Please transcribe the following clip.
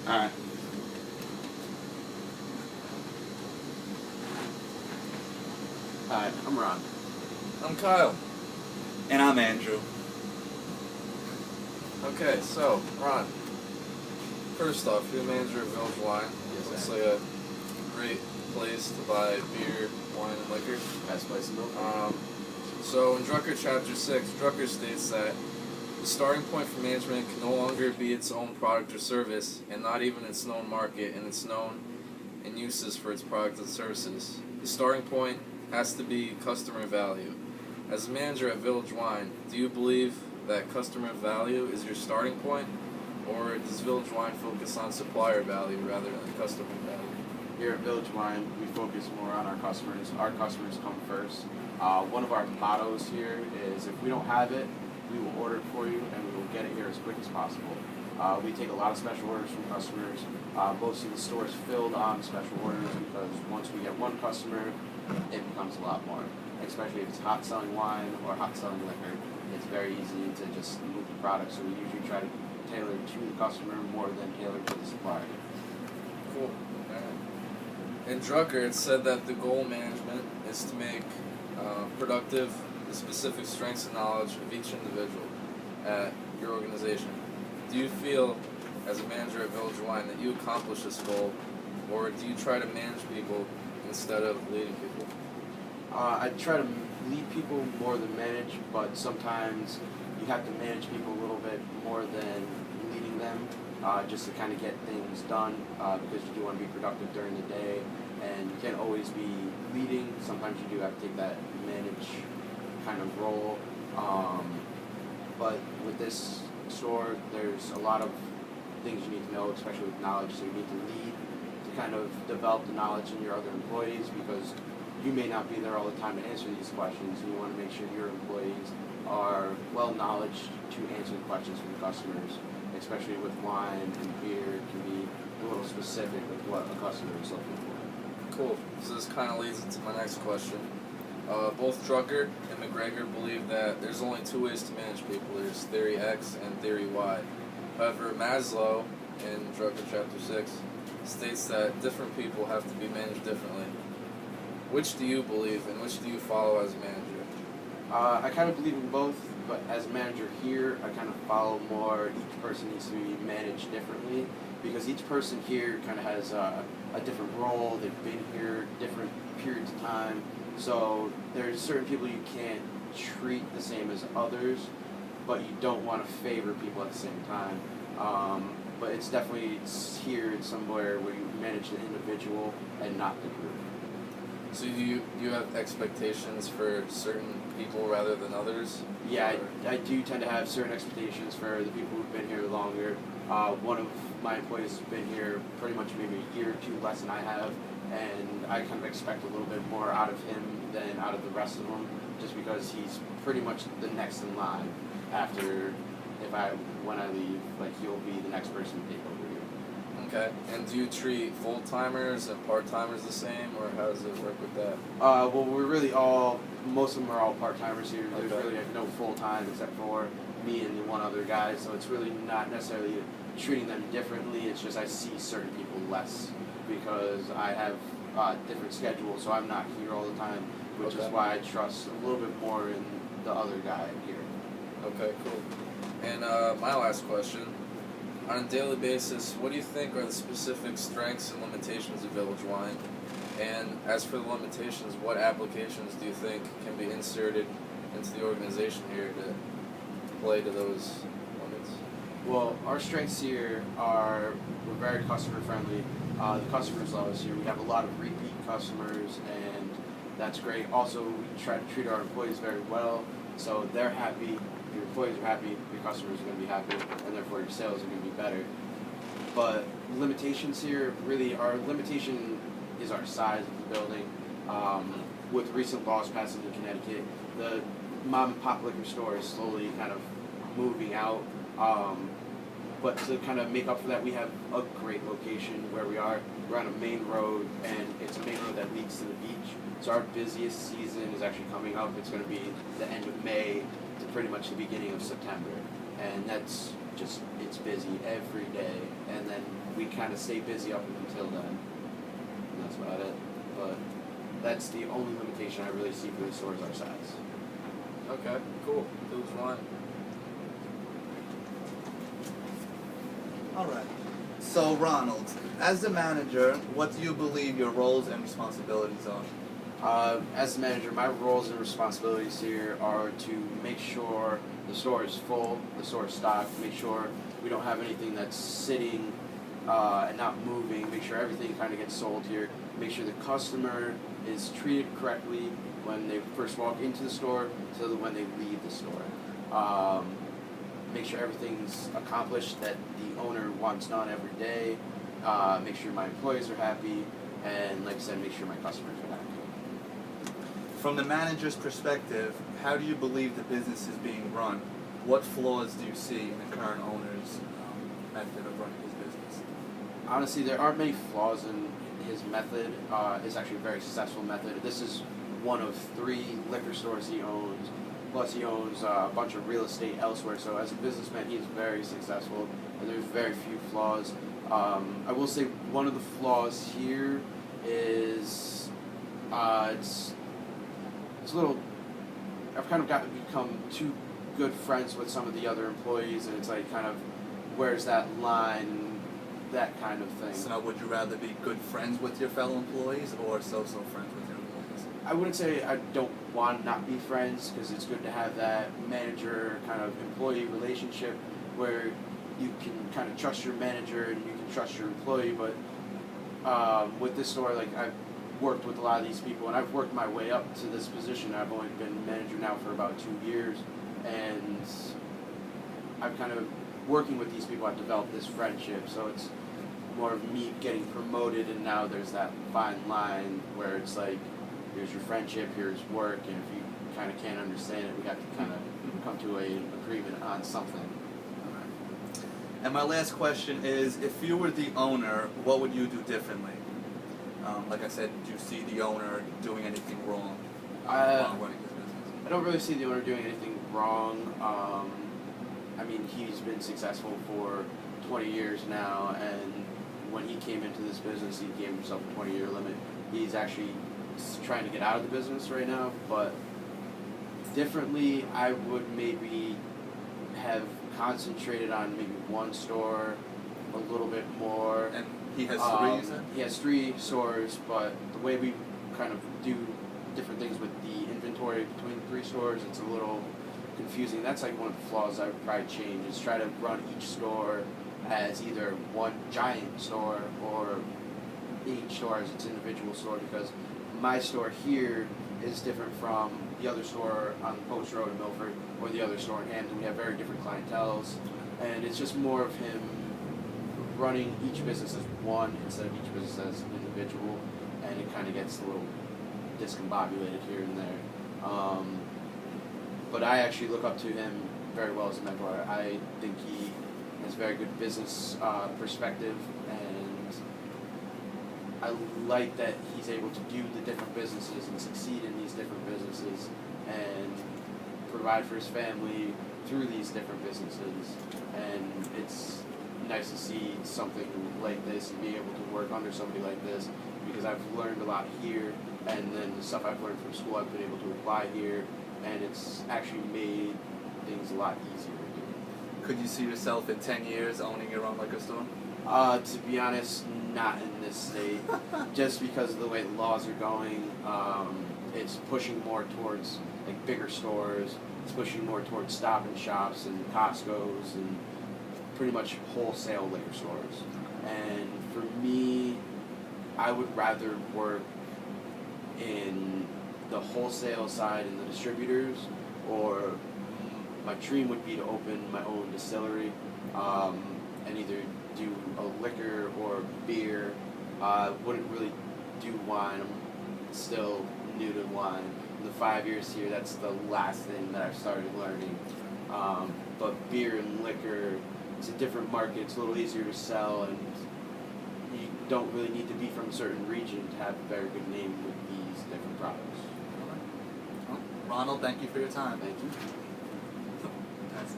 Alright. Hi, I'm Ron. I'm Kyle. And I'm Andrew. Okay, so, Ron, first off, you're the manager of Village Wine. Yes, It's I like a great place to buy beer, wine, and liquor. Best place in the world. So in Drucker Chapter 6, Drucker states that the starting point for management can no longer be its own product or service, and not even its known market and its known and uses for its products and services. The starting point has to be customer value. As a manager at Village Wine, do you believe that customer value is your starting point, or does Village Wine focus on supplier value rather than customer value? Here at Village Wine, we focus more on our customers. Our customers come first. One of our mottos here is if we don't have it, we will order it for you and we will get it here as quick as possible. We take a lot of special orders from customers. Most of the store is filled on special orders because once we get one customer, it becomes a lot more. Especially if it's hot selling wine or hot selling liquor, it's very easy to just move the product. So we usually try to tailor to the customer more than tailor to the supplier. Cool. In Drucker, it said that the goal of management is to make productive the specific strengths and knowledge of each individual at your organization. Do you feel, as a manager at Village Wine, that you accomplish this goal, or do you try to manage people instead of leading people? I try to lead people more than manage, but sometimes you have to manage people a little bit more than leading them, just to kind of get things done, because you do want to be productive during the day, and you can't always be leading. Sometimes you do have to take that manage kind of role, but with this store, there's a lot of things you need to know, especially with knowledge, so you need to lead to kind of develop the knowledge in your other employees, because you may not be there all the time to answer these questions. You want to make sure your employees are well knowledged to answer the questions from the customers, especially with wine and beer. It can be a little specific with what a customer is looking for. Cool. So this kind of leads into my next question. Both Drucker and McGregor believe that there's only two ways to manage people. There's theory X and theory Y. However, Maslow in Drucker Chapter 6 states that different people have to be managed differently. Which do you believe and which do you follow as a manager? I kind of believe in both, but as a manager here, I kind of follow more each person needs to be managed differently, because each person here kind of has a different role. They've been here different periods of time, so there's certain people you can't treat the same as others, but you don't want to favor people at the same time. But it's definitely here, it's somewhere where you manage the individual and not the group. So you have expectations for certain people rather than others? Yeah, I do tend to have certain expectations for the people who've been here longer. One of my employees has been here pretty much maybe a year or two less than I have, and I kind of expect a little bit more out of him than out of the rest of them, just because he's pretty much the next in line after, when I leave, like he'll be the next person to take over here. Okay. And do you treat full-timers and part-timers the same, or how does it work with that? Well, we're really most of them are all part-timers here. There's Okay. really no full-time except for me and the one other guy, so it's really not necessarily treating them differently. It's just I see certain people less because I have different schedules, so I'm not here all the time, which is why I trust a little bit more in the other guy here. Okay, cool. And my last question. On a daily basis, what do you think are the specific strengths and limitations of Village Wine? And as for the limitations, what applications do you think can be inserted into the organization here to play to those limits? Well, our strengths here are we're very customer friendly. The customers love us here. We have a lot of repeat customers, and that's great. Also, we try to treat our employees very well, so they're happy. Your employees are happy, your customers are going to be happy, and therefore your sales are going to be better. But limitations here, really, our limitation is our size of the building. With recent laws passed in Connecticut, the mom and pop liquor store is slowly kind of moving out. But to kind of make up for that, we have a great location where we are. We're on a main road, and it's a main road that leads to the beach. So our busiest season is actually coming up. It's going to be the end of May to pretty much the beginning of September. And that's just, it's busy every day. And then we can kind of stay busy up until then. And that's about it. But that's the only limitation I really see for the stores our size. Okay, cool. Who's one? All right. So, Ronald, as the manager, what do you believe your roles and responsibilities are? As the manager, my roles and responsibilities here are to make sure the store is full, the store is stocked, make sure we don't have anything that's sitting and not moving, make sure everything kind of gets sold here, make sure the customer is treated correctly when they first walk into the store so that when they leave the store. Make sure everything's accomplished that the owner wants done every day, make sure my employees are happy, and like I said, make sure my customers are happy. From the manager's perspective, how do you believe the business is being run? What flaws do you see in the current owner's method of running his business? Honestly, there aren't many flaws in his method. It's actually a very successful method. This is one of 3 liquor stores he owns, plus he owns a bunch of real estate elsewhere. So as a businessman, he's very successful, and there's very few flaws. I will say one of the flaws here is it's a little. I've kind of become too good friends with some of the other employees, and it's like kind of where's that line, that kind of thing. So now, would you rather be good friends with your fellow employees or so-so friends with your employees? I wouldn't say I don't want to not be friends, because it's good to have that manager kind of employee relationship where you can kind of trust your manager and you can trust your employee. But with this store, like I've worked with a lot of these people, and I've worked my way up to this position. I've only been manager now for about 2 years, and I've kind of working with these people. I've developed this friendship, so it's more of me getting promoted, and now there's that fine line where it's like, here's your friendship, here's work, and if you kind of can't understand it, we have to kind of come to an agreement on something. And my last question is, if you were the owner, what would you do differently? Like I said, do you see the owner doing anything wrong while running his business? I don't really see the owner doing anything wrong. I mean, he's been successful for 20 years now, and when he came into this business, he gave himself a 20-year limit. He's actually trying to get out of the business right now, but differently, I would maybe have concentrated on maybe one store a little bit more. And he has 3, you said? He has 3 stores, but the way we kind of do different things with the inventory between the 3 stores, it's a little confusing. That's like one of the flaws I would probably change, is try to run each store as either one giant store or each store as its individual store, because my store here is different from the other store on Post Road in Milford or the other store in Hampton. We have very different clienteles, and it's just more of him running each business as one instead of each business as an individual, and it kind of gets a little discombobulated here and there. But I actually look up to him very well as a mentor. I think he has very good business perspective, and I like that he's able to do the different businesses and succeed in these different businesses and provide for his family through these different businesses. And it's nice to see something like this and be able to work under somebody like this, because I've learned a lot here, and then the stuff I've learned from school I've been able to apply here, and it's actually made things a lot easier to do. Could you see yourself in 10 years owning your own liquor store? To be honest, not in this state. Just because of the way the laws are going, it's pushing more towards like bigger stores. It's pushing more towards Stop and Shops and Costco's and pretty much wholesale liquor stores. And for me, I would rather work in the wholesale side and the distributors, or my dream would be to open my own distillery and either do a liquor or beer. Wouldn't really do wine. I'm still new to wine. In the 5 years here, that's the last thing that I've started learning. But beer and liquor, it's a different market. It's a little easier to sell, and you don't really need to be from a certain region to have a very good name with these different products. Well, Ronald, thank you for your time. Thank you. That's